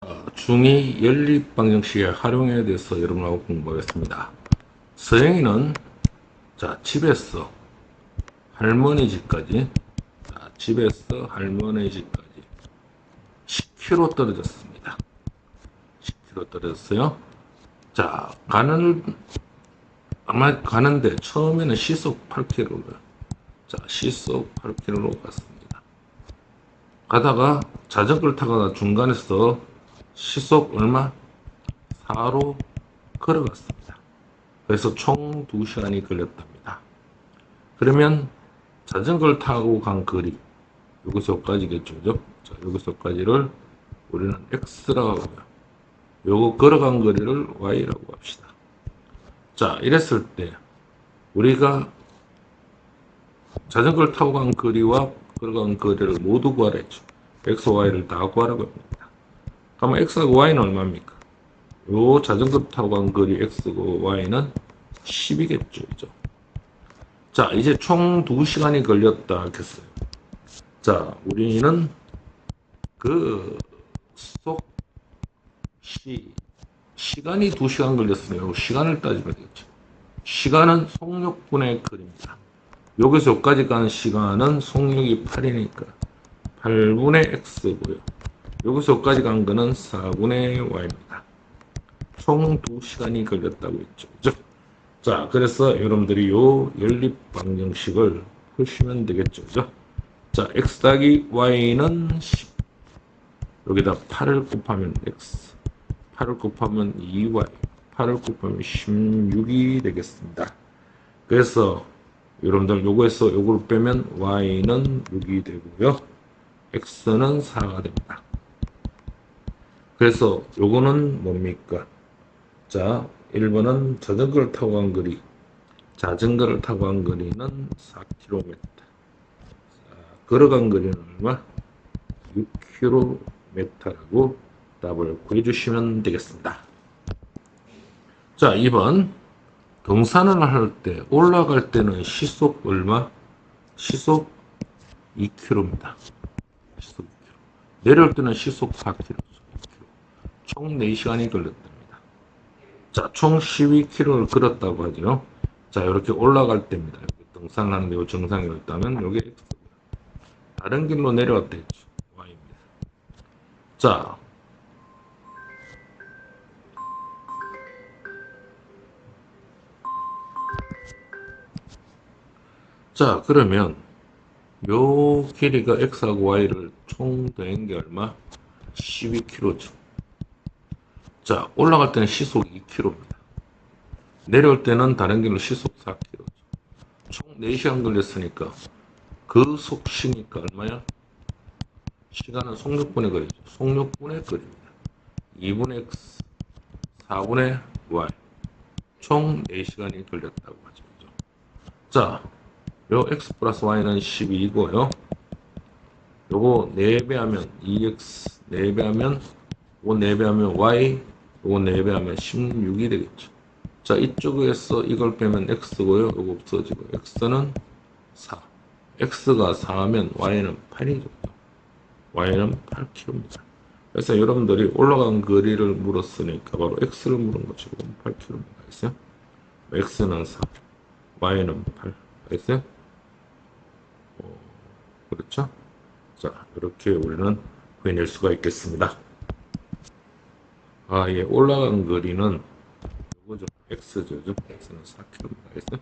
중2 연립방정식의 활용에 대해서 여러분하고 공부하겠습니다. 서영이는 집에서 할머니 집까지, 집에서 할머니 집까지 10km 떨어졌습니다. 10km 떨어졌어요. 아마 가는데 처음에는 시속 8km로, 시속 8km로 갔습니다. 가다가 자전거를 타다가 중간에서 시속 얼마? 4로 걸어갔습니다. 그래서 총 2시간이 걸렸답니다. 그러면 자전거를 타고 간 거리, 여기서 여기까지겠죠. 그죠? 여기서 여기까지를 우리는 X라고 하고요. 요거 걸어간 거리를 Y라고 합시다. 이랬을 때 우리가 자전거를 타고 간 거리와 걸어간 거리를 모두 구하라 했죠. X, Y를 다 구하라고 합니다. 그러면 X하고 Y는 얼마입니까? 요 자전거 타고 간 거리 X고 Y는 10이겠죠. 그죠? 이제 총 2시간이 걸렸다 하겠어요. 우리는 그 시간이 2시간 걸렸으면 시간을 따지면 되겠죠. 시간은 속력분의 거리입니다. 여기서 여기까지 가는 시간은 속력이 8이니까 8분의 X고요. 여기서 여기까지 간 거는 4분의 Y입니다. 총 2시간이 걸렸다고 했죠. 그죠? 그래서 여러분들이 요 연립방정식을 푸시면 되겠죠. 그죠? X 더하기 Y는 10. 여기다 8을 곱하면 X. 8을 곱하면 2Y. 8을 곱하면 16이 되겠습니다. 그래서 여러분들 요거에서 요거를 빼면 Y는 6이 되고요. X는 4가 됩니다. 그래서 요거는 뭡니까? 1번은 자전거를 타고 간 거리. 자전거를 타고 간 거리는 4km. 걸어간 거리는 얼마? 6km라고 답을 구해주시면 되겠습니다. 2번. 등산을 할 때, 올라갈 때는 시속 얼마? 시속 2km입니다. 시속 2km. 내려올 때는 시속 4km. 총 4시간이 걸렸답니다. 총 12km를 걸었다고 하죠. 이렇게 올라갈 때입니다. 등산을 하는데 요 정상에 있다면 요게 X. 다른 길로 내려왔다 했죠. Y입니다. 그러면 요 길이가 X하고 Y를 총 더한 게 얼마? 12km죠. 올라갈 때는 시속 2km입니다. 내려올 때는 다른 길로 시속 4km죠. 총 4시간 걸렸으니까 그 속시니까 얼마야? 시간은 속력분의 거리죠. 속력분의 거리입니다. 2분의 X, 4분의 Y. 총 4시간이 걸렸다고 하죠. 요 X 플러스 Y는 12이고요. 요거 4배하면 2X, 4배하면, 요거 4배하면 Y, 요거 4배하면 16이 되겠죠. 이쪽에서 이걸 빼면 X고요. 요거 없어지고, X는 4. X가 4하면 Y는 8이죠. Y는 8km입니다. 그래서 여러분들이 올라간 거리를 물었으니까 바로 X를 물은 거죠. 8km입니다. 알겠어요? X는 4, Y는 8. 알겠어요? 그렇죠? 이렇게 우리는 구해낼 수가 있겠습니다. 올라간 거리는 이거죠. X죠. X는 4km입니다. 알겠어요?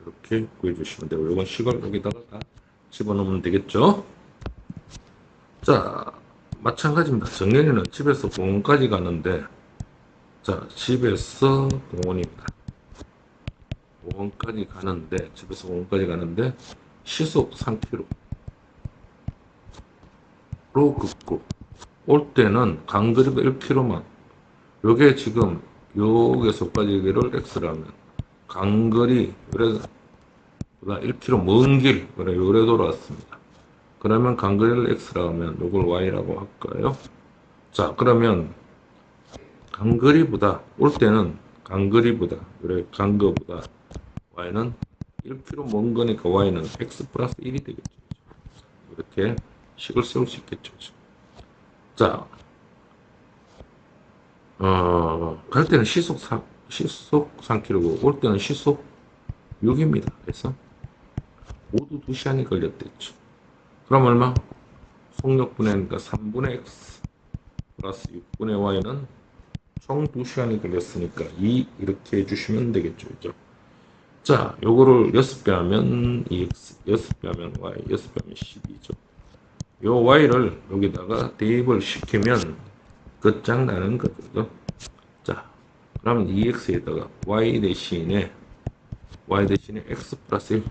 이렇게 구해주시면 되고, 이건 식을 여기다가 다 집어넣으면 되겠죠? 마찬가지입니다. 정연이는 집에서 공원까지 가는데, 집에서 공원입니다. 집에서 공원까지 가는데, 시속 3km로 걷고, 올 때는 간거리가 1km만, 요게 지금, 여기서까지를 X라면, 간거리, 그래서 1km 먼 길, 그래, 요래 돌아왔습니다. 그러면 간거리를 X라고 하면 요걸 Y라고 할까요? 그러면 올 때는 그래, 간거보다 Y는 1km 먼 거니까 Y는 X 플러스 1이 되겠죠. 이렇게 식을 세울 수 있겠죠. 갈 때는 시속 3km고 올 때는 시속 6입니다. 그래서 모두 2시간이 걸렸댔죠. 그럼 얼마? 속력분의 그러니까 3분의 x 플러스 6분의 y는 총 2시간이 걸렸으니까 2 이렇게 해주시면 되겠죠. 그죠? 자, 요거를 6배 하면 2x, 6배 하면 y, 6배 하면 12죠. 요 y를 여기다가 대입을 시키면 끝장나는 거죠. 자, 그러면 2x에다가 y 대신에 x 플러스 1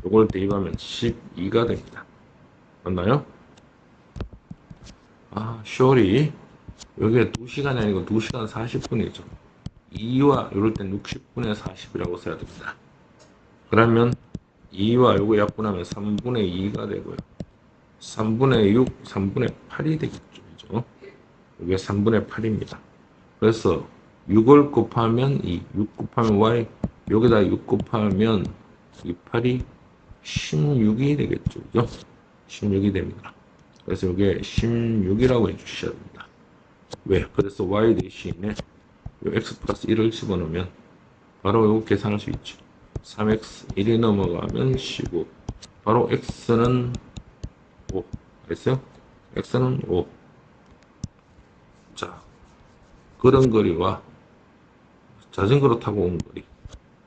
요걸 대입하면 12가 됩니다. 맞나요? 아, 쇼리 여기에 2시간이 아니고 2시간 40분이죠. 2와 이럴 땐 60분의 40이라고 써야 됩니다. 그러면 2와 요거 약분하면 3분의 2가 되고요. 3분의 6, 3분의 8이 되겠죠. 그죠? 이게 3분의 8입니다. 그래서 6을 곱하면 6 곱하면 y, 여기다 6 곱하면 이 8이 16이 되겠죠. 그죠? 16이 됩니다. 그래서 이게 16이라고 해주셔야 됩니다. 왜? 그래서 y 대신에 요 x 플러스 1을 집어넣으면 바로 요거 계산할 수 있죠. 3x 1이 넘어가면 15. 바로 x는 5. 됐어요? x는 5. 자, 그런 거리와 자전거로 타고 온 거리.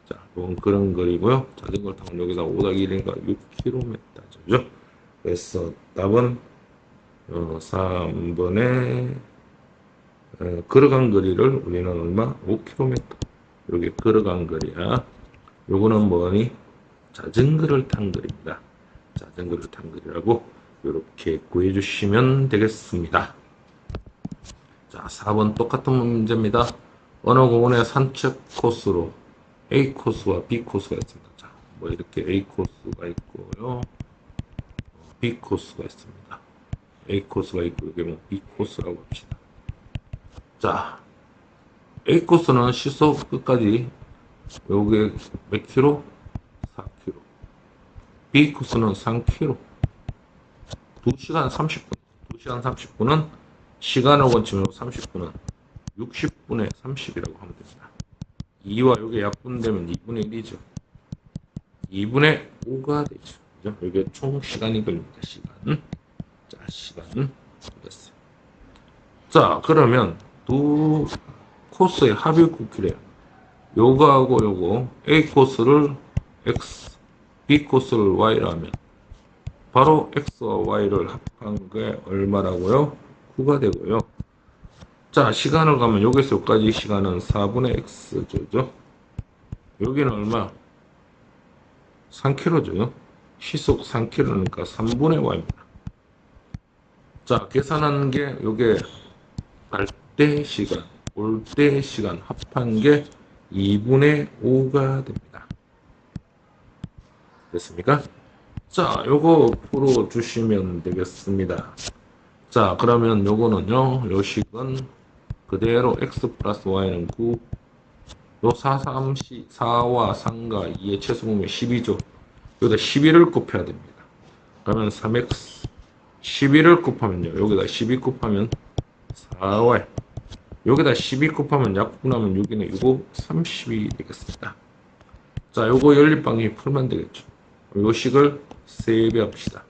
자, 이건 그런 거리고요. 자전거를 타고 여기다 5-1이니까 6km죠. 그래서 답은 3번에 걸어간 거리를 우리는 얼마? 5km. 여기 걸어간 거리야. 요거는 뭐니? 자전거를 탄 거리입니다. 자전거를 탄 거리라고 이렇게 구해주시면 되겠습니다. 자, 4번 똑같은 문제입니다. 어느 공원의 산책 코스로 A 코스와 B 코스가 있습니다. 자, 뭐 이렇게 A 코스가 있고요. B 코스가 있습니다. A 코스가 있고 이게 뭐 B 코스라고 합시다. 자, A 코스는 시속 끝까지 요게 몇 킬로? 4킬로. B 코스는 3킬로. 2시간 30분. 2시간 30분은 시간을 원칙으로 30분은 60분의 30이라고 하면 됩니다. 2와 요게 약분되면 2분의 1이죠. 2분의 5가 되죠. 그죠? 이게 총 시간이 걸립니다. 시간. 자, 시간 됐어요. 자, 그러면 두 코스의 합이 9km예요. 요거하고 요거 A 코스를 X, B 코스를 Y라면 바로 X와 Y를 합한 게 얼마라고요? 9가 되고요. 자, 시간을 가면 여기서 여기까지 시간은 4분의 X죠. 여기는 얼마? 3km죠. 시속 3km니까 3분의 Y입니다. 자, 계산하는 게 요게 갈 때 시간, 올 때 시간 합한 게 2분의 5가 됩니다. 됐습니까? 자, 요거 풀어주시면 되겠습니다. 자, 그러면 요거는요, 요 식은 그대로 x 플러스 y는 9, 요 4와 3과 2의 최소공이 12죠. 여기다 11을 곱해야 됩니다. 그러면 3x 11을 곱하면요, 여기다 12 곱하면 4y, 여기다 12 곱하면 약분하면 6이네. 이거 30이 되겠습니다. 자, 요거 연립방정식 풀면 되겠죠. 요 식을 3배 합시다.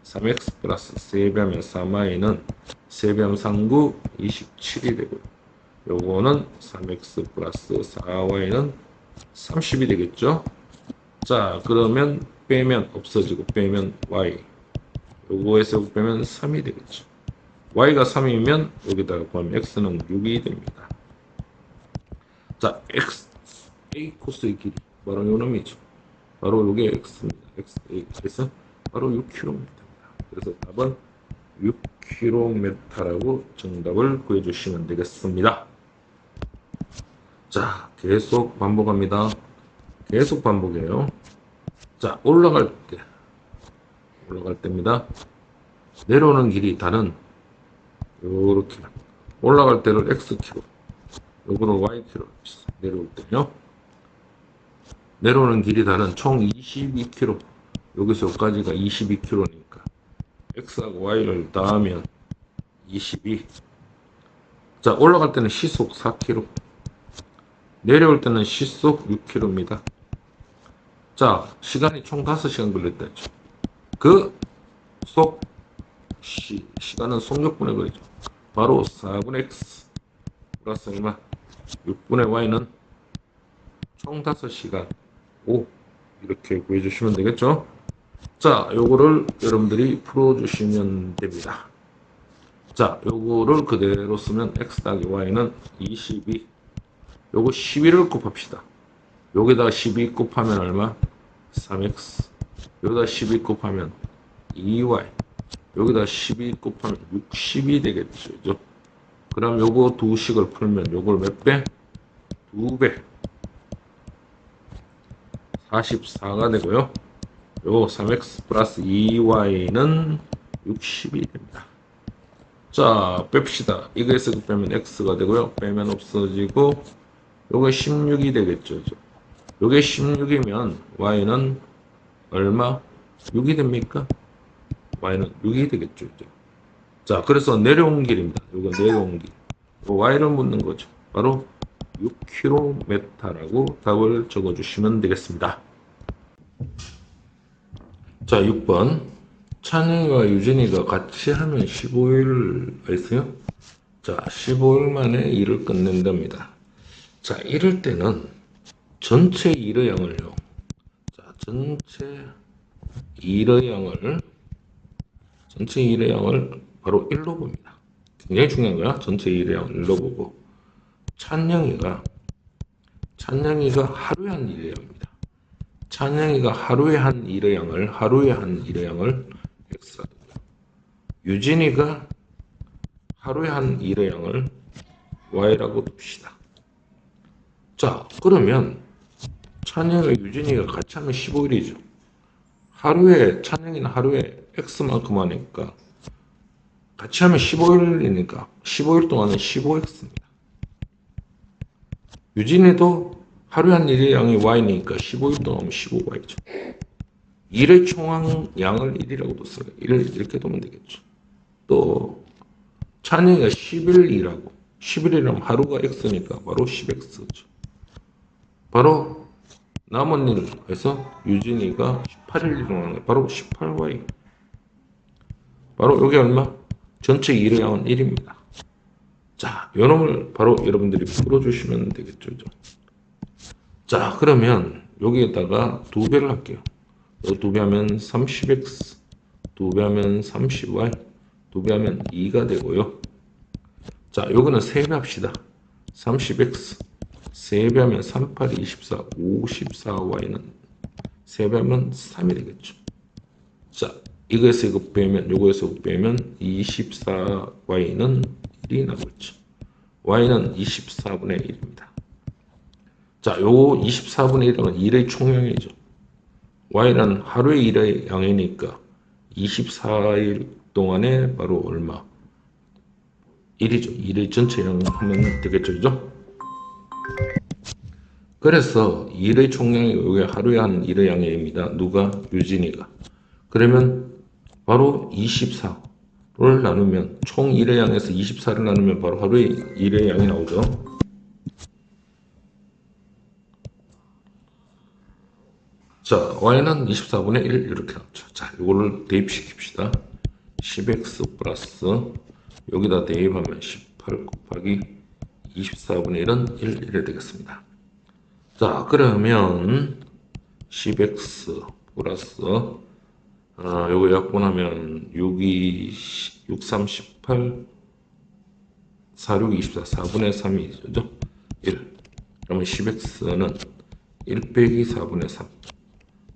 3x 플러스 3배 하면 3y는 3배 하면 39, 27이 되고요. 요거는 3x 플러스 4y는 30이 되겠죠. 자, 그러면 빼면 없어지고 빼면 y. 요거에서 빼면 3이 되겠죠. y가 3이면 여기다가 구하면 x는 6이 됩니다. 자, a 코스의 길이 바로 요 놈이죠. 바로 요게 x입니다. x에서 바로 6km입니다. 그래서 답은 6km라고 정답을 구해주시면 되겠습니다. 자, 계속 반복합니다. 계속 반복해요. 자, 올라갈 때입니다. 내려오는 길이 다른 요렇게 올라갈 때를 xkm, 요거를ykm 내려올 때요. 내려오는 길이 다른 총 22km, 여기서 여기까지가 22km니까 x하고 y를 더하면 22, 자, 올라갈 때는 시속 4km, 내려올 때는 시속 6km입니다. 자, 시간이 총 5시간 걸렸다 했죠. 그 시간은 속력분의 거리죠. 바로 4분의 x 플러스 얼마? 6분의 y는 총 5시간 5 이렇게 구해주시면 되겠죠. 자, 요거를 여러분들이 풀어주시면 됩니다. 자, 요거를 그대로 쓰면 x 더하기 y는 22. 요거 12를 곱합시다. 여기다가 12 곱하면 얼마? 3x. 여기다 12 곱하면 2y. 여기다 12 곱하면 60이 되겠죠. 그죠? 그럼 요거 두 식을 풀면 요걸 몇 배? 2배. 44가 되고요. 요 3x 플러스 2y는 60이 됩니다. 자, 뺍시다. 이거에서 빼면 x가 되고요. 빼면 없어지고 요게 16이 되겠죠. 요게 16이면 y는 얼마? 6이 됩니까? y는 6이 되겠죠. 자, 그래서 내려온 길입니다. 요거 내려온 길. y를 묻는 거죠. 바로 6km라고 답을 적어주시면 되겠습니다. 자, 6번. 찬이와 유진이가 같이 하면 15일 했어요. 자, 15일 만에 일을 끝낸답니다. 자, 이럴 때는 전체 일의 양을요. 자, 전체 일의 양을 바로 1로 봅니다. 굉장히 중요한 거야. 전체 일의 양을 1로 보고 찬영이가 하루에 한 일의 양입니다. 찬영이가 하루에 한 일의 양을 x, 유진이가 하루에 한 일의 양을 y라고 둡시다. 자, 그러면 찬영이와 유진이가 같이 하면 15일이죠. 찬영이는 하루에 x만큼 하니까 같이 하면 15일이니까 15일 동안은 15x입니다. 유진이도 하루에 한 일의 양이 y니까 15일 동안 하면 15y죠. 일의 총량을 1이라고 뒀어요. 1을 이렇게 두면 되겠죠. 또 찬이가 10일 일하고 10일이라면 하루가 x니까 바로 10x죠. 바로 남은 일에서 유진이가 18일 일하는 거 바로 18y. 바로 여기 얼마? 전체 일의 양은 1입니다. 자, 요 놈을 바로 여러분들이 풀어주시면 되겠죠. 자, 그러면 여기에다가 2배를 할게요. 2배 하면 30x, 2배 하면 30y, 2배 하면 2가 되고요. 자, 요거는 3배 합시다. 30x, 3배 하면 38, 24, 54y는 3배 하면 3이 되겠죠. 자, 이거에서 이거 빼면, 요거에서 이거 빼면 24y는 1이 나오겠죠. y는 24분의 1입니다. 자, 요 24분의 1은 일의 총량이죠. y는 하루의 일의 양이니까 24일 동안에 바로 얼마? 1이죠. 일의 전체 양 하면 되겠죠. 그죠? 그래서 일의 총량이 여기 하루에 한 일의 양입니다. 누가? 유진이가. 그러면 바로 24를 나누면 총 일의 양에서 24를 나누면 바로 하루의 일의 양이 나오죠. 자, y는 24분의 1 이렇게 나오죠. 자, 이거를 대입시킵시다. 10x 플러스 여기다 대입하면 18 곱하기 24분의 1은 1 이래 되겠습니다. 자, 그러면 10x 플러스 요거 약분하면 6, 3, 18 4, 6, 24 4분의 3이죠. 1. 그러면 10x는 1 빼기 4분의 3.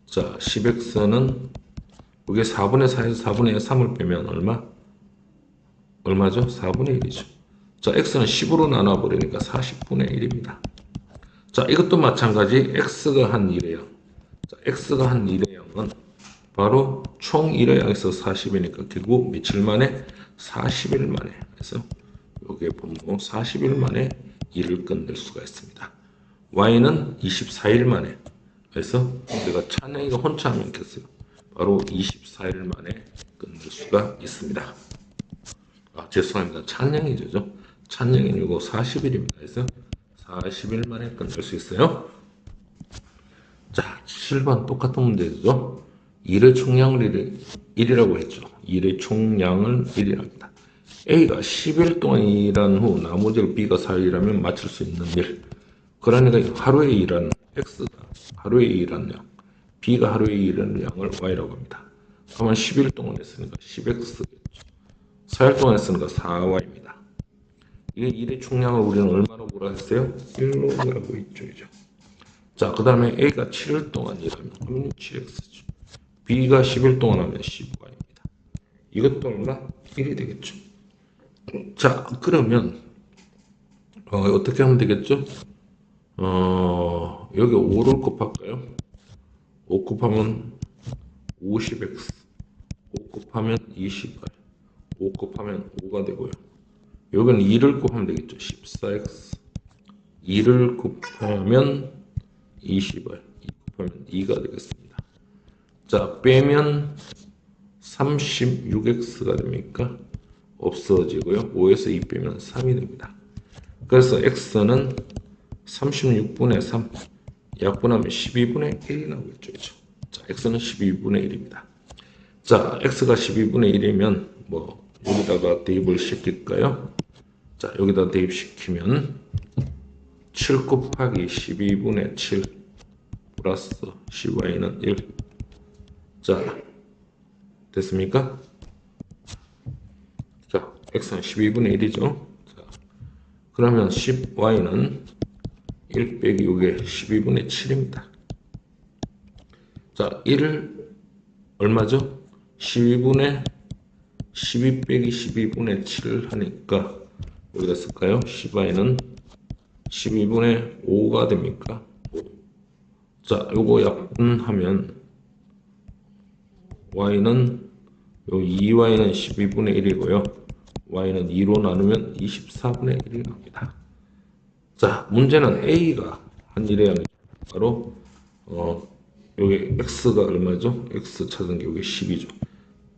자, 10x는 이게 4분의 4에서 4분의 3을 빼면 얼마죠? 4분의 1이죠. 자, x는 10으로 나눠버리니까 40분의 1입니다. 자, 이것도 마찬가지 x가 한 1의 양. 자, x가 한 1의 양은 바로 총 1의 양에서 40이니까 결국 며칠 만에? 40일 만에. 그래서 여기에 보면 40일 만에 일을 끝낼 수가 있습니다. y는 24일 만에. 그래서 우리가 찬영이가 혼자 하면 됐어요. 바로 24일 만에 끝낼 수가 있습니다. 죄송합니다. 찬영이죠. 찬영이 이거 40일입니다. 그래서 40일 만에 끝낼 수 있어요. 자, 7번 똑같은 문제죠. 1의 총량을 1이라고 했죠. 1의 총량을 1이랍니다. A가 10일 동안 일한 후 나머지를 B가 4일이라면 맞출 수 있는 일. 그러니까 하루에 일하는 X가 하루에 일하는 양, B가 하루에 일하는 양을 Y라고 합니다. 그러면 10일 동안 했으니까 10X겠죠. 4일 동안 했으니까 4Y입니다. 이게 1의 총량을 우리는 얼마로 보라 했어요? 1로 보라고 있죠. 자, 그 다음에 A가 7일 동안 일하면 그러면 7X죠. B가 10일 동안 하면 10Y입니다. 이것도 얼마? 1이 되겠죠. 자, 그러면 어떻게 하면 되겠죠? 여기 5를 곱할까요? 5 곱하면 50x, 5 곱하면 20y, 5 곱하면 5가 되고요. 여기는 2를 곱하면 되겠죠. 14x, 2를 곱하면 20y, 2 곱하면 2가 되겠습니다. 자, 빼면 36x가 됩니까? 없어지고요. 5에서 2 빼면 3이 됩니다. 그래서 x는 36분의 3 약분하면 12분의 1이 나오겠죠. 자, x는 12분의 1입니다. 자, x가 12분의 1이면 뭐 여기다가 대입을 시킬까요? 자, 여기다 대입시키면 7 곱하기 12분의 7 플러스 10y는 1. 자, 됐습니까? 자, x는 12분의 1이죠. 자, 그러면 10y는 1 빼기 6에 12분의 7입니다. 자, 1을 얼마죠? 12분의 12 빼기 12분의 7 하니까 여기다 쓸까요? 10y는 12분의 5가 됩니까? 5. 자, 요거 약분하면 y는 요 2y는 12분의 1이고요. y는 2로 나누면 24분의 1이 나옵니다. 자, 문제는 A가 한 일의 양이 바로 여기 X가 얼마죠? X 찾은 게 여기 10이죠.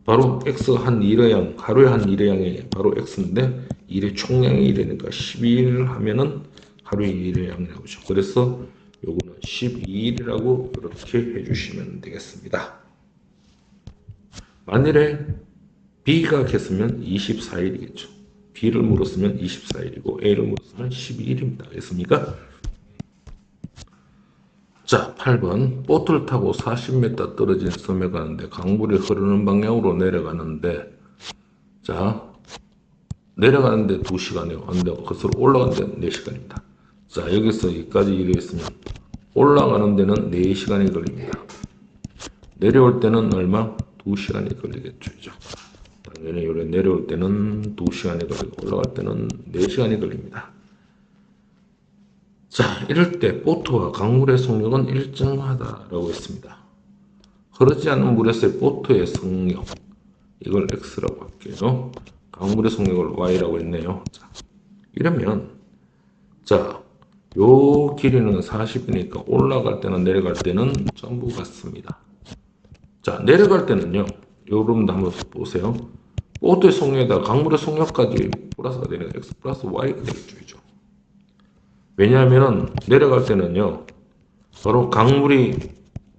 바로 X가 한 일의 양, 하루에 한 일의 양이 바로 X인데 일의 총량이 1이니까 12일 하면은 하루에 일의 양이 나오죠. 그래서 요거는 12일이라고 그렇게 해주시면 되겠습니다. 만일에 B가 겠으면 24일이겠죠. B를 물었으면 24일이고 A를 물었으면 12일입니다. 알겠습니까? 자, 8번 보트를 타고 40m 떨어진 섬에 가는데 강물이 흐르는 방향으로 내려가는데 자, 내려가는데 2시간이요. 근데 그것으로 올라가는데 4시간입니다. 자, 여기서 여기까지 이르겠으면 올라가는 데는 4시간이 걸립니다. 내려올 때는 얼마? 2시간이 걸리겠죠. 당연히 요래 내려올 때는 2시간이 걸리고 올라갈 때는 4시간이 걸립니다. 자, 이럴 때 보트와 강물의 속력은 일정하다라고 했습니다. 흐르지 않는 물에서의 보트의 속력, 이걸 x라고 할게요. 강물의 속력을 y라고 했네요. 자, 이러면 자, 요 길이는 40이니까 올라갈 때는 내려갈 때는 전부 같습니다. 자, 내려갈 때는요. 여러분도 한번 보세요. 보트의 속력에다 강물의 속력까지 플러스가 되는 x 플러스 y가 되겠죠. 왜냐하면 내려갈 때는요. 바로 강물이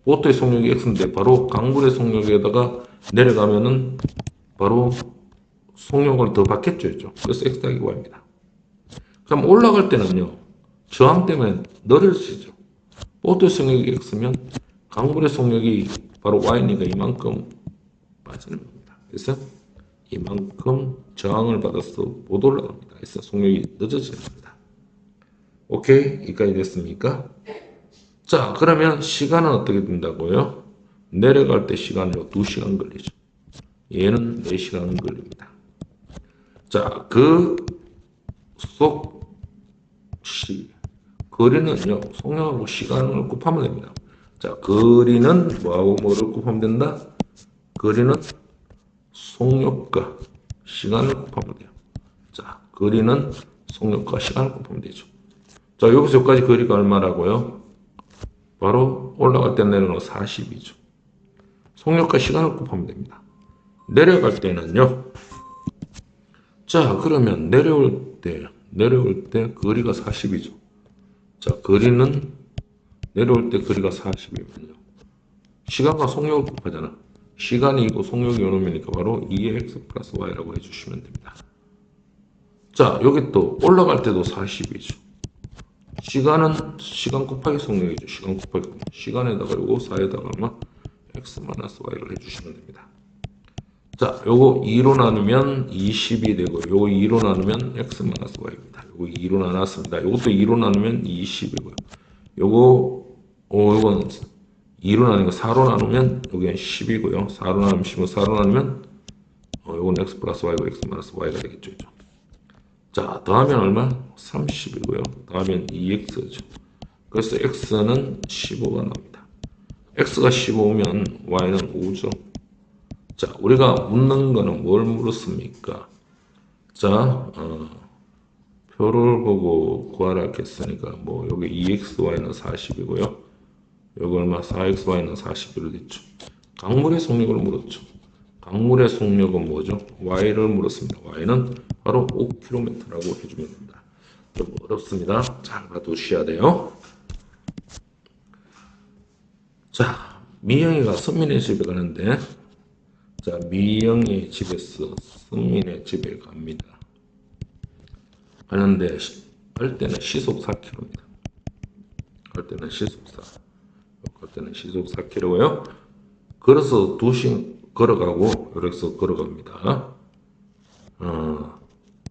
보트의 속력이 x인데 바로 강물의 속력에다가 내려가면은 바로 속력을 더 받겠죠. 그래서 x 더하기 y입니다. 그럼 올라갈 때는요. 저항 때문에 느려지죠. 보트의 속력이 x면 강물의 속력이 바로 y니까 이만큼 빠지는 겁니다. 그래서 이만큼 저항을 받아서 못 올라갑니다. 그래서 속력이 늦어져야 합니다. 오케이? 여기까지 됐습니까? 자, 그러면 시간은 어떻게 된다고요? 내려갈 때 시간으로 2시간 걸리죠. 얘는 4시간 걸립니다. 자, 그 거리는요, 속력하고 시간을 곱하면 됩니다. 자, 거리는 뭐하고 뭐를 곱하면 된다? 거리는 속력과 시간을 곱하면 돼요. 자, 거리는 속력과 시간을 곱하면 되죠. 자, 여기서 여기까지 거리가 얼마라고요? 바로 올라갈 때 내려가는 40이죠. 속력과 시간을 곱하면 됩니다. 내려갈 때는요. 자, 그러면 내려올 때 내려올 때 거리가 40이죠. 자, 거리는 내려올 때 거리가 40이면요. 시간과 속력을 곱하잖아. 시간이 이고 속력이 요놈이니까 바로 2x 플러스 y라고 해주시면 됩니다. 자, 여기 또 올라갈 때도 40이죠. 시간은 시간 곱하기 속력이죠. 시간 곱하기 속력. 시간에다가 요거 4에다가 얼마? x 마이너스 y를 해주시면 됩니다. 자, 요거 2로 나누면 20이 되고, 요거 2로 나누면 x 마이너스 y입니다. 요거 2로 나눴습니다. 요것도 2로 나누면 20이고요. 요건 2로 나누니까 4로 나누면 여기는 10이고요. 4로 나누면 10이고 4로 나누면 요건 x 플러스 y고 x 마이너스 y가 되겠죠. 자, 더하면 얼마? 30이고요. 더하면 2x죠. 그래서 x는 15가 나옵니다. x가 15면 y는 5죠. 자, 우리가 묻는 거는 뭘 물었습니까? 자, 표를 보고 구하라 했으니까 뭐 여기 2xy는 40이고요. 여기 얼마? 4xy는 41로 됐죠. 강물의 속력을 물었죠. 강물의 속력은 뭐죠? y를 물었습니다. y는 바로 5km라고 해주면 됩니다. 좀 어렵습니다. 잘 봐두셔야 돼요. 자, 미영이가 선민의 집에 가는데, 자, 미영이 집에서 선민의 집에 갑니다. 가는데 갈 때는 시속 4km입니다. 갈 때는 시속 4km고요. 걸어서 2시간 걸어가고 여기서 걸어갑니다.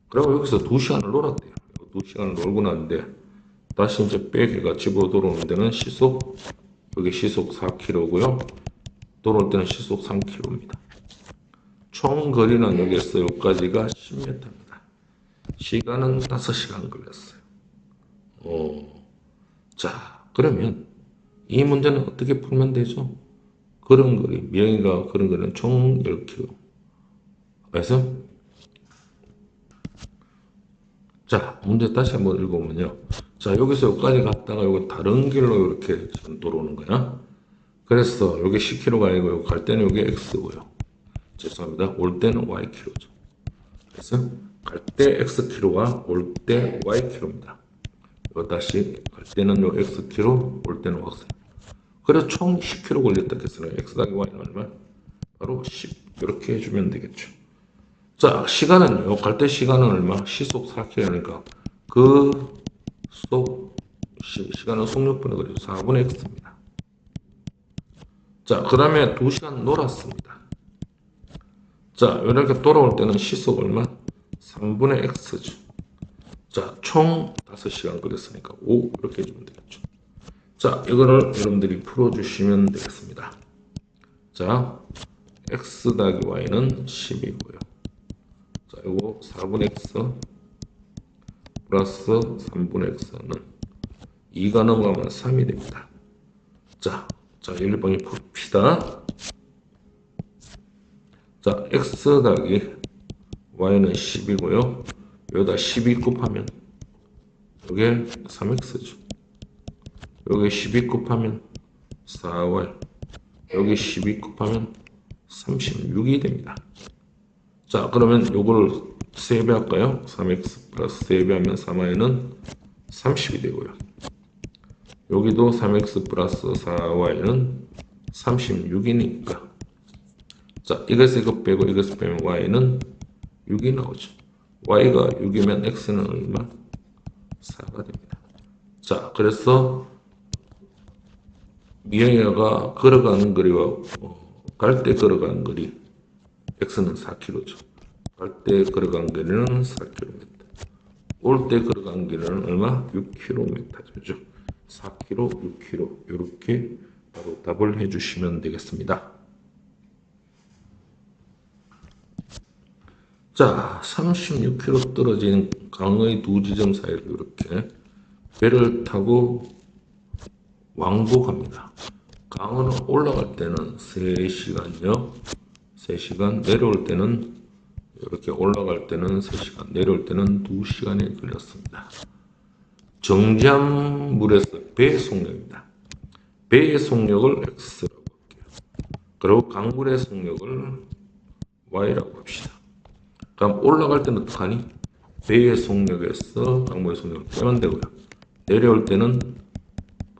그리고 여기서 2시간을 놀았대요. 2시간을 놀고 났는데 다시 이제 빼기가 집으로 돌아오는 데는 여기 시속 4km고요. 돌아올 때는 시속 3km입니다. 총 거리는 여기에서 여기까지가 10m입니다. 시간은 5시간 걸렸어요. 자, 그러면 이 문제는 어떻게 풀면 되죠? 걸은 거리, 미영이가 걸은 거리는 총 10km. 그래서 자, 문제 다시 한번 읽어보면요. 자, 여기서 여기까지 갔다가 여기 다른 길로 이렇게 돌아오는 거야. 그래서 여기 10km가 아니고 여기 갈 때는 여기 x고요. 죄송합니다. 올 때는 y키로죠. 그래서 갈 때 x키로와 올 때 y키로입니다. 이거 다시 갈 때는 요 x키로, 올 때는 y. 그래서 총 10km 걸렸다 했으니까 x 더하기 y는 얼마? 바로 10. 이렇게 해주면 되겠죠. 자, 시간은요. 갈 때 시간은 얼마? 시속 4km니까 시간은 속력분의 거리죠. 4분의 x입니다. 자, 그 다음에 2시간 놀았습니다. 자, 이렇게 돌아올 때는 시속 얼마? 3분의 x죠. 자, 총 5시간 걸렸으니까 5 이렇게 해주면 되겠죠. 자, 이거를 여러분들이 풀어주시면 되겠습니다. 자, x 더하기 y는 10이고요. 자, 이거 4분의 x 플러스 3분의 x는 2가 넘어가면 3이 됩니다. 자, 1번이 풉시다. 자, x 더하기 y는 10이고요. 여기다 12 곱하면 이게 3x죠. 여기 12 곱하면 4y, 여기 12 곱하면 36이 됩니다. 자, 그러면 요걸 3배 할까요? 3x 플러스 3배 하면 3y는 30이 되고요. 여기도 3x 플러스 4y는 36이니까 자, 이것을 이거 빼고 이것을 빼면 y는 6이 나오죠. y가 6이면 x는 얼마? 4가 됩니다. 자, 그래서 미영이가 걸어가는 거리와 갈 때 걸어가는 거리 x는 4km죠. 갈 때 걸어간 거리는 4km. 올 때 걸어간 거리는 얼마? 6km죠. 4km, 6km 이렇게 바로 답을 해주시면 되겠습니다. 자, 36km 떨어진 강의 두 지점 사이를 이렇게 배를 타고 왕복합니다. 강원은 올라갈 때는 3시간요. 3시간, 내려올 때는 이렇게 올라갈 때는 3시간, 내려올 때는 2시간이 걸렸습니다. 정지함물에서 배의 속력입니다. 배의 속력을 x라고 할게요. 그리고 강물의 속력을 y라고 합시다. 그럼 올라갈 때는 어떡하니? 배의 속력에서 강물의 속력을 빼면 되고요. 내려올 때는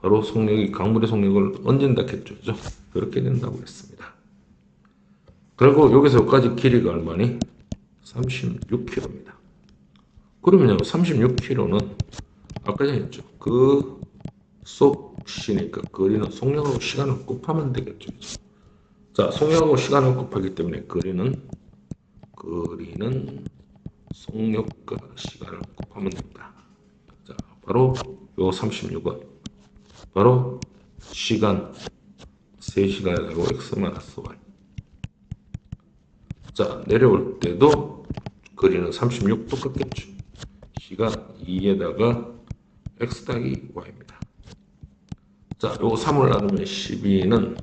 바로 속력이 강물의 속력을 얹는다 했죠. 그죠? 그렇게 된다고 했습니다. 그리고 여기서 여기까지 길이가 얼마니? 36km입니다. 그러면요, 36km는 아까 전에 했죠. 그 속시니까 거리는 속력하고 시간을 곱하면 되겠죠. 그죠? 자, 속력하고 시간을 곱하기 때문에 거리는 속력과 시간을 곱하면 됩니다. 자, 바로 요 36은 바로 시간 3시간에 가고 x-y. 자, 내려올 때도 거리는 36 똑같겠죠. 시간 2에다가 x 더하기 y입니다. 자, 요거 3을 나누면 12는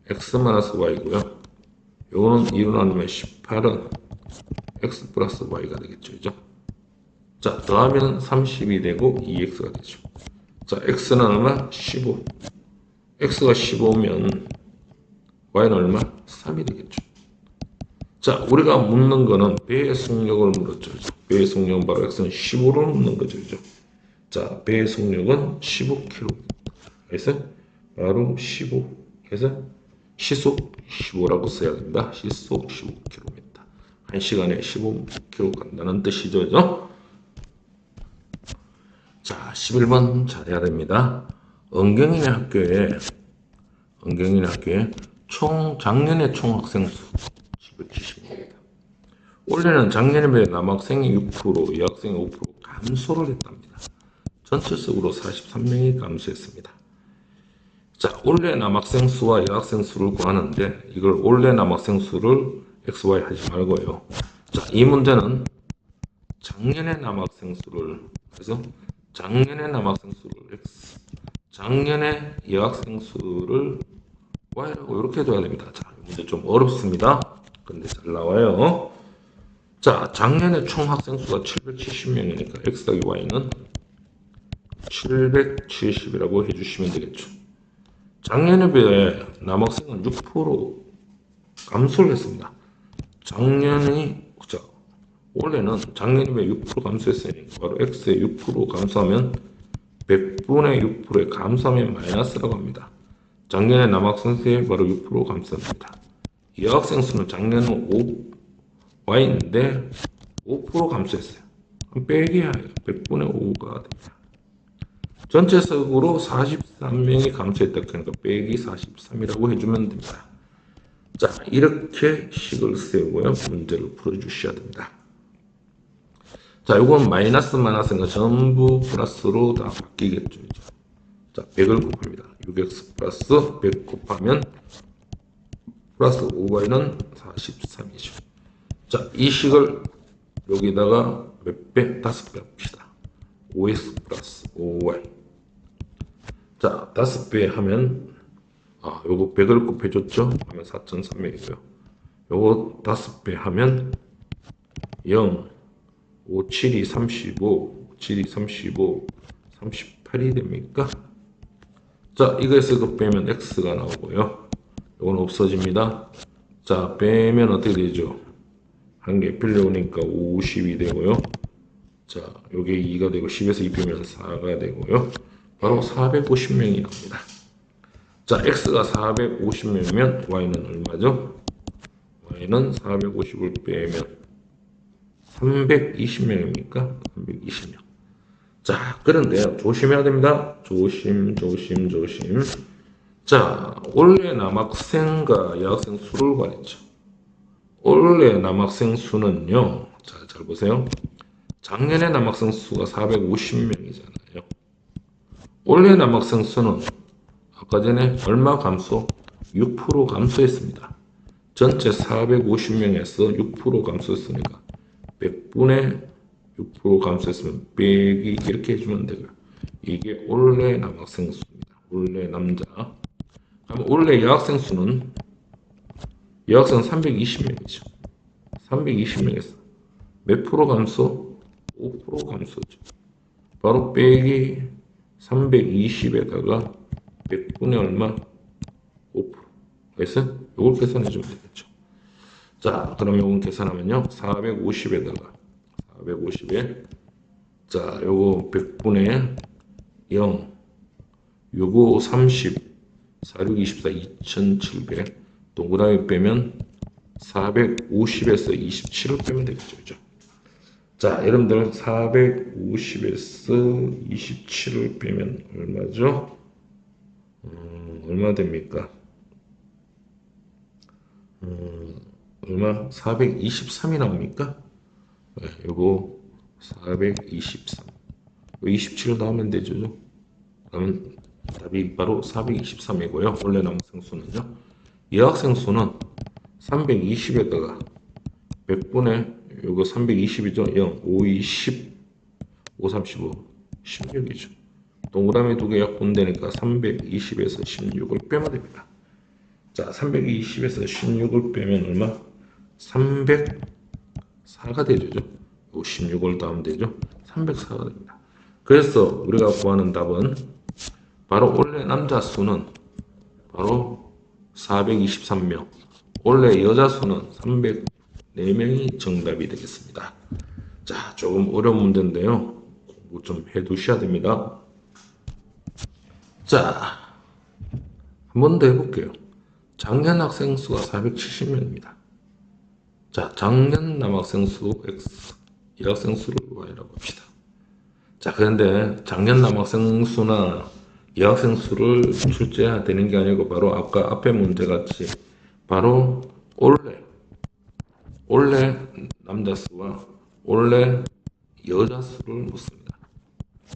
x-y고요. 요거는 2로 나누면 18은 x 플러스 y가 되겠죠. 그죠? 자, 더하면 30이 되고 2x가 되죠. 자, x는 얼마? 15. x가 15면 y는 얼마? 3이 되겠죠. 자, 우리가 묻는 거는 배의 속력을 물었죠. 배의 속력은 바로 x는 15로 묻는 거죠. 그죠? 자, 배의 속력은 15km. 그래서 바로 15. 그래서 시속 15라고 써야 됩니다. 시속 15km. 1시간에 15km 간다는 뜻이죠. 그죠? 자, 11번 잘해야 됩니다. 은경이네 학교에 작년에 총 학생 수 770명입니다. 올해는 작년에 비해 남학생이 6%, 여학생이 5% 감소를 했답니다. 전체적으로 43명이 감소했습니다. 자, 올해 남학생 수와 여학생 수를 구하는데 이걸 올해 남학생 수를 XY 하지 말고요. 자, 이 문제는 작년에 남학생 수를 그래서 작년에 남학생 수를 X, 작년에 여학생 수를 Y라고 이렇게 해줘야 됩니다. 자, 이 문제 좀 어렵습니다. 근데 잘 나와요. 자, 작년에 총 학생 수가 770명이니까 X 더하기 Y는 770이라고 해주시면 되겠죠. 작년에 비해 남학생은 6% 감소를 했습니다. 올해는 작년에 비해 6% 감소했으니까 바로 x의 6% 감소하면 100분의 6%의 감소하면 마이너스라고 합니다. 작년에 남학생 수에 바로 6% 감소합니다. 여학생 수는 작년은 y인데 5% 감소했어요. 그럼 빼기야 100분의 5가 됩니다. 전체적으로 43명이 감소했다. 그러니까 빼기 43이라고 해주면 됩니다. 자, 이렇게 식을 세우고요. 문제를 풀어주셔야 됩니다. 자, 이건 마이너스가 전부 플러스로 다 바뀌겠죠. 자, 100을 곱합니다. 6x 플러스 100 곱하면 플러스 5y는 43이죠. 자, 이 식을 여기다가 몇 배? 5배 합시다. 5x 플러스 5y. 자, 5배 하면 요거 100을 곱해줬죠? 하면 4,300이고요. 요거 5배 하면 0, 5, 7이 35, 7이 35, 38이 됩니까? 자, 이거에서 이거 빼면 x가 나오고요. 요건 없어집니다. 자, 빼면 어떻게 되죠? 한 개 빌려오니까 50이 되고요. 자, 요게 2가 되고 10에서 2 빼면 4가 되고요. 바로 450명이 나옵니다. 자, x가 450명이면 y는 얼마죠? y는 450을 빼면 320명입니까? 320명. 자, 그런데요, 조심해야 됩니다. 조심. 자, 올해 남학생과 여학생 수를 구하랬죠. 올해 남학생 수는요, 자, 잘 보세요. 작년에 남학생 수가 450명이잖아요. 올해 남학생 수는 아까 전에 얼마 감소? 6% 감소했습니다. 전체 450명에서 6% 감소했으니까 100분의 6% 감소했으면 빼기 이렇게 해주면 되고요. 이게 올해 남학생 수입니다. 올해 남자. 그럼 올해 여학생 수는 여학생은 320명이죠. 320명에서 몇 프로 감소? 5% 감소죠. 바로 빼기 320에다가 100분의 얼마? 5%. 그래서 이걸 계산해 주면 되겠죠. 자, 그럼 이건 계산하면요. 450에다가 450에 자 요거 100분의 0 요거 30 46, 24 2700 동그라미 빼면 450에서 27을 빼면 되겠죠. 그죠? 자 여러분들 450에서 27을 빼면 얼마죠? 얼마 됩니까? 얼마? 423이 나옵니까? 네, 요거 423 27을 더하면 되죠. 그러면 답이 바로 423이고요. 원래 남은 상수는요. 이 학생 수는 320에다가 100분의 요거 320이죠. 0, 5, 2, 10, 5, 35, 16이죠. 동그라미 두 개 약분되니까 320에서 16을 빼면 됩니다. 자, 320에서 16을 빼면 얼마? 304가 되죠. 16을 더하면 되죠. 304가 됩니다. 그래서 우리가 구하는 답은 바로 원래 남자 수는 바로 423명, 원래 여자 수는 304명이 정답이 되겠습니다. 자, 조금 어려운 문제인데요. 공부 좀 해두셔야 됩니다. 자, 한 번 더 해볼게요. 작년 학생 수가 470명입니다. 자, 작년 남학생 수 X, 여학생 수를 Y라고 합시다. 자, 그런데 작년 남학생 수나 여학생 수를 출제해야 되는 게 아니고 바로 아까 앞에 문제 같이 바로 원래 남자 수와 원래 여자 수를 묻습니다.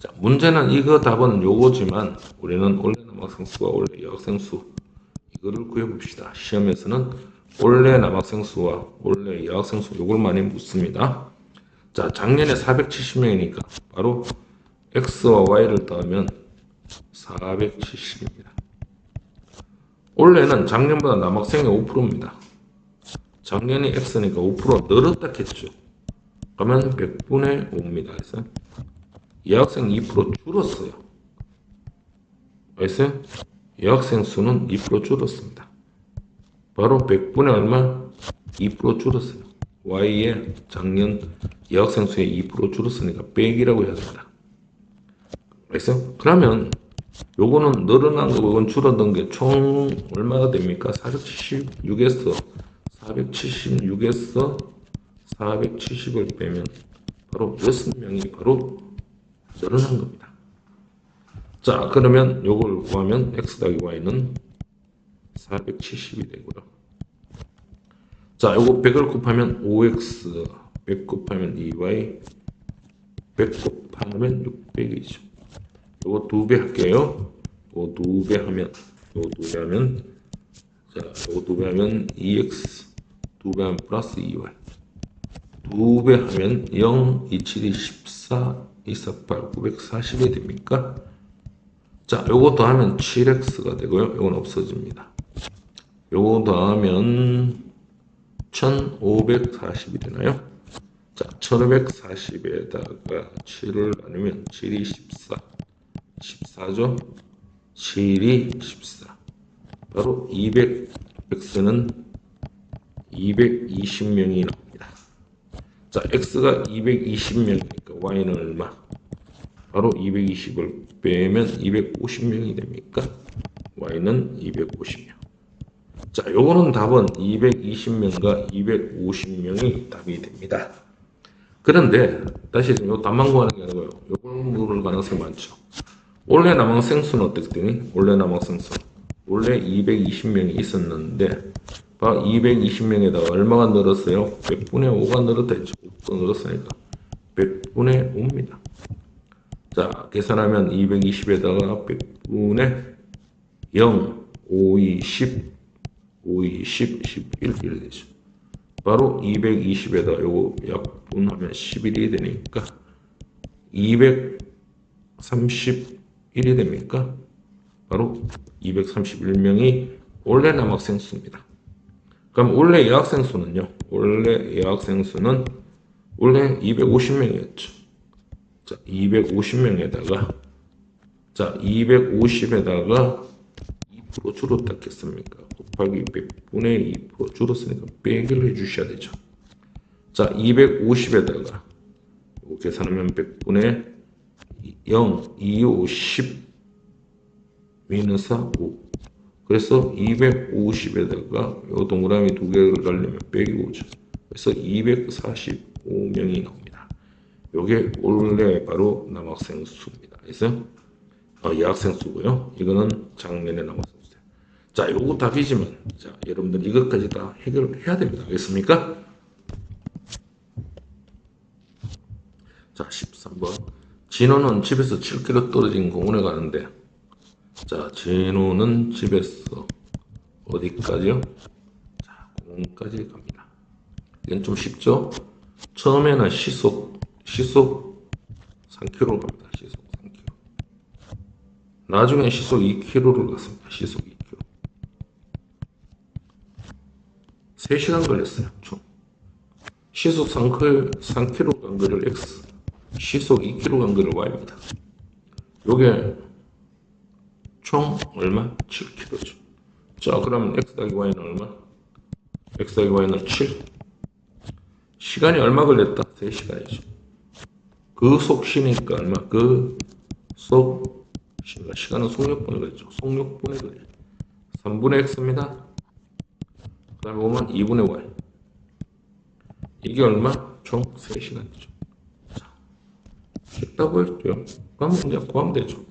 자, 문제는 이거 답은 요거지만 우리는 원래 남학생 수와 원래 여학생 수 이거를 구해봅시다. 시험에서는 원래 남학생 수와 원래 여학생 수 요걸 많이 묻습니다. 자, 작년에 470명이니까 바로 X와 Y를 더하면 470입니다. 올해는 작년보다 남학생이 5%입니다. 작년이 X니까 5% 늘었다 했죠. 그러면 100분의 5입니다. 그래서 여학생 2% 줄었어요. 그래서 여학생 수는 2% 줄었습니다. 바로 100분의 얼마? 2% 줄었어요. Y의 작년 여학생 수의 2% 줄었으니까 100이라고 해야 됩니다. 그래서 그러면 요거는 늘어난 거, 이건 줄어든 게 총 얼마가 됩니까? 476에서 470을 빼면 바로 6명이 바로 늘어난 겁니다. 자, 그러면 요걸 구하면 x 더하기 y는 470이 되고요. 자, 요거 100을 곱하면 5x, 100 곱하면 2y, 100 곱하면 600이죠. 요거 2배 할게요. 요거 2배 하면, 자, 요거 2배 하면 2x, 2배 하면 플러스 2y. 2배 하면 0, 2, 7, 2, 14, 2, 4, 8, 940이 됩니까? 자, 요거 더하면 7x가 되고요. 요건 없어집니다. 요거 더하면 1540이 되나요? 자, 1540에다가 7을 나누면 7이 14. 14죠? 7이 14. 바로 200x는 220명이 나옵니다. 자, x가 220명이니까 y는 얼마? 바로 220을 빼면 250명이 됩니까? y는 250명. 자, 요거는 답은 220명과 250명이 답이 됩니다. 그런데 다시 요 답만 구하는 게 아니고요. 요걸 물을 가능성이 많죠. 원래 남학생 수는 어떻게 되니? 원래 남학생 수. 원래 220명이 있었는데 220명에다가 얼마가 늘었어요? 100분의 5가 늘었다 했죠. 5가 늘었으니까 100분의 5입니다. 자, 계산하면 220에다가 100분의 0, 5, 2, 10, 5, 2, 10, 11 이렇게 되죠. 바로 220에다 요거 약분하면 11이 되니까 231이 됩니까? 바로 231명이 원래 남학생 수입니다. 그럼 원래 여학생 수는요? 원래 여학생 수는 원래 250명이었죠. 자, 250명에다가 자, 250에다가 2% 줄었다 했습니까? 곱하기 100분의 2% 줄었으니까 빼기를 해주셔야 되죠. 자, 250에다가 계산하면 100분의 0, 2, 5, 10 미너스 5. 그래서 250에다가 요 동그라미 두 개를 달리면 빼기 5죠. 그래서 245명이 나옵니다. 요게 원래 바로 남학생 수입니다. 그래서 여학생 수고요. 이거는 작년에 남학생 수예요. 자, 요거 답이지만 자, 여러분들 이것까지 다 해결해야 됩니다. 알겠습니까? 자, 13번. 진호는 집에서 7km 떨어진 공원에 가는데 자, 진호는 집에서 어디까지요? 자, 공원까지 갑니다. 이건 좀 쉽죠? 처음에는 시속 3km로 갑니다. 시속 3km. 나중에 시속 2km를 갔습니다. 시속 2km. 3시간 걸렸어요. 총. 시속 3km 간 거를 X, 시속 2km 간 거를 Y입니다. 요게 총 얼마? 7km죠. 자, 그러면 X 더하기 Y는 얼마? X 더하기 Y는 7. 시간이 얼마 걸렸다? 3시간이죠. 그 속시니까 얼마? 그 속시가 시간은 속력분에 걸렸죠. 속력분에 걸려. 3분의 X입니다. 그 다음에 보면 2분의 Y. 이게 얼마? 총 3시간이죠. 자, 쉽다고 했죠. 그럼 이제 구하면 되죠.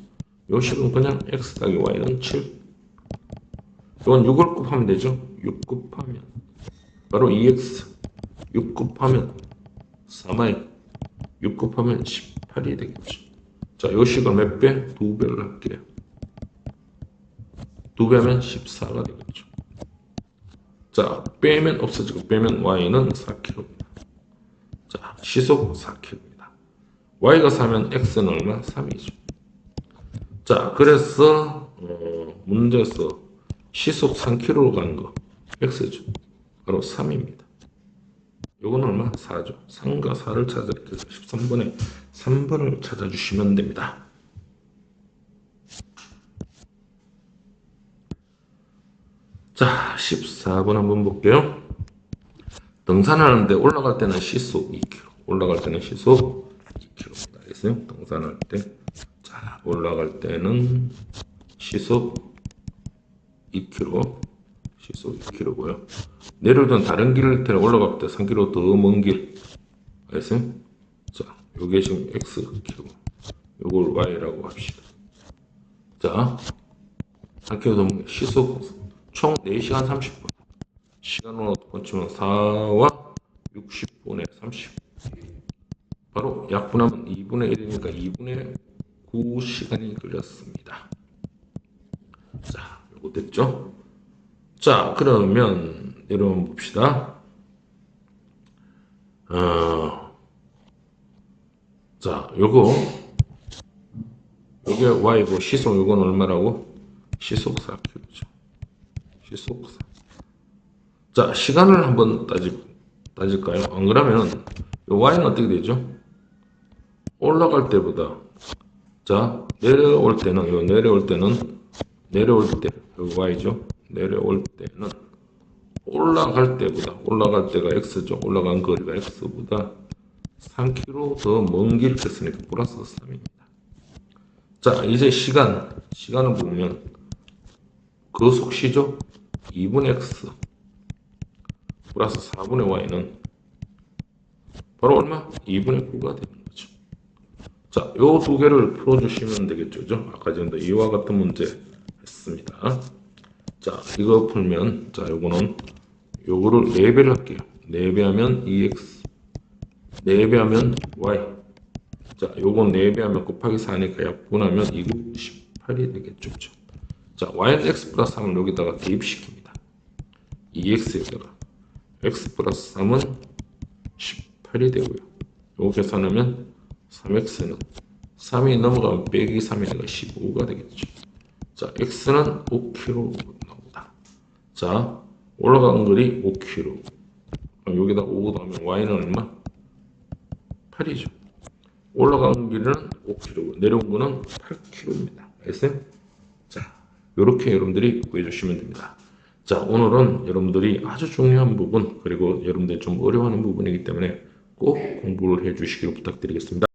요 식은 그냥 X 더하기 Y는 7. 이건 6을 곱하면 되죠. 6 곱하면 바로 2X. 6 곱하면 3Y. 6 곱하면 18이 되겠죠. 자, 요 식을 몇 배? 2배를 할게요. 2배 하면 14가 되겠죠. 자, 빼면 없어지고 빼면 Y는 4km입니다. 자, 시속 4km입니다. Y가 4면 X는 얼마? 3이죠. 자, 그래서 문제에서 시속 3km로 간 거 X죠. 바로 3입니다. 요건 얼마? 4죠. 3과 4를 찾으기 위해서 13번에 3번을 찾아주시면 됩니다. 자, 14번 한번 볼게요. 등산하는데 올라갈 때는 시속 2km, 올라갈 때는 시속 2km입니다. 알겠어요? 등산할 때. 자, 올라갈 때는 시속 2km, 시속 2km고요. 내려오던 다른 길을 타고 올라갈 때 3km 더 먼 길. 알겠어요? 자, 요게 지금 Xkm, 요걸 Y라고 합시다. 자, 3km 더 먼 길, 시속 총 4시간 30분. 시간으로 고치면 4와 60분의 30. 바로 약분하면 2분의 1이니까 2분의 9시간이 걸렸습니다. 자, 요거 됐죠? 자, 그러면 여러분 봅시다. 자, 요게 Y고 시속 요건 얼마라고? 시속 4km죠. 시속 4. 자, 시간을 한번 따질까요? 안 그러면 요 Y는 어떻게 되죠? 올라갈 때보다 자, 내려올 때는 요 내려올 때 요 Y죠. 내려올 때는 올라갈 때가 X죠. 올라간 거리가 X보다 3km 더 먼 길 했으니까 플러스 3입니다. 자, 이제 시간을 보면 그 속시죠. 2분의 X 플러스 4분의 Y는 바로 얼마? 2분의 9가 되는 거죠. 자, 요 두 개를 풀어주시면 되겠죠. 아까 전에 이와 같은 문제 했습니다. 자, 이거 풀면, 자, 요거를 4배를 할게요. 4배하면 2x, 4배하면 y. 자, 요건 4배하면 곱하기 4니까 약분하면 2곱 18이 되겠죠. 자, y는 x 플러스 3을 여기다가 대입시킵니다. 2x에다가 x 플러스 3은 18이 되고요. 요거 계산하면 3x는 3이 넘어가면 빼기 3이니까 15가 되겠죠. 자, x는 5km 나옵니다. 자, 올라간 거리 5km. 여기다 5 더하면 y는 얼마? 8이죠. 올라간 길은 5km, 내려온 거는 8km입니다. 알겠어요? 자, 이렇게 여러분들이 구해주시면 됩니다. 자, 오늘은 여러분들이 아주 중요한 부분, 그리고 여러분들이 좀 어려워하는 부분이기 때문에 꼭 공부를 해 주시길 부탁드리겠습니다.